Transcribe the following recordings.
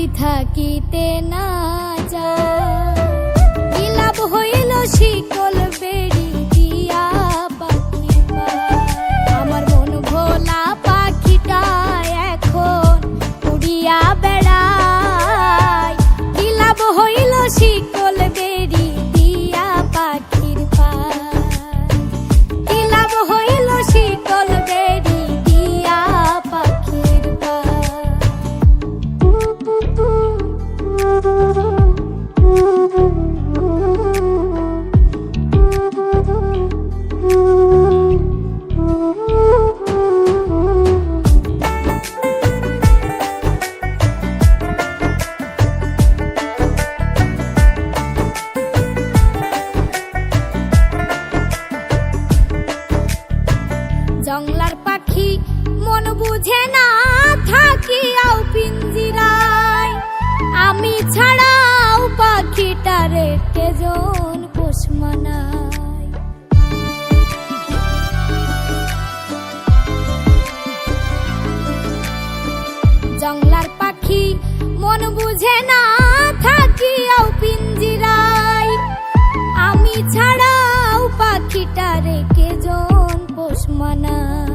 যদি থাকিতে না যায়, কি লাভ হইল শিকল বেড়ি দিয়া পাখি পায়। আমার মন ভোলা পাখিটা এখন উড়িয়া বেড়ায়, কি লাভ হইল শিকল বেড়ি দিয়া পাখির পায়, কি লাভ হইল শিকল বেড়ি দিয়া পাখির পায়। জংলার পাখি মন বুঝে না থাকিয়াও পিঞ্জিরায়, আমি ছাড়াও পাখিটারে কেজন পোষ মানায়। জংলার পাখি মন বুঝে না থাকিয়াও পিঞ্জিরায়, আমি ছাড়াও পাখিটারে কেজন পোষ মানায়।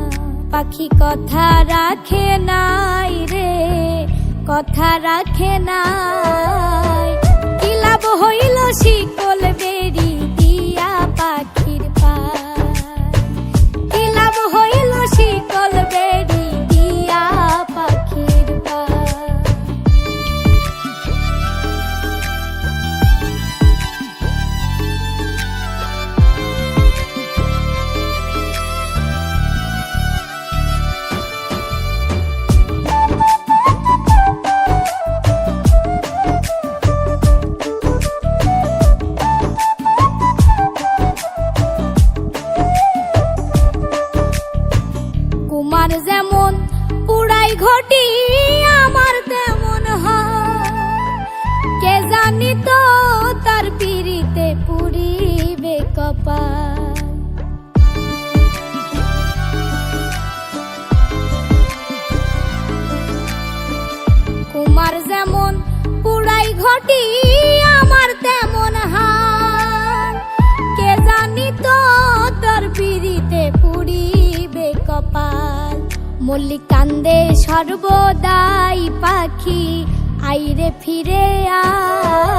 পাখি কথা রাখে নাই রে, কথা রাখে নাই, কি লাভ হইল শিকল বেড়ি দিয়া পাখির পায়, কি লাভ হইল শিকল বেড়ি দিয়া পাখির পায়। কুমার যেমন পুরাই ঘটি আমার তেমন হয়, কে জানি তো তার পিড়িতে পুরিবে কপাল। কুমার যেমন পুরাই ঘটি আমার তেমন হয়, কে জানি তো তার পিড়িতে পুরিবে কপাল। মল্লিক কান্দে সর্বদাই পাখি আইরে ফিরে আয়।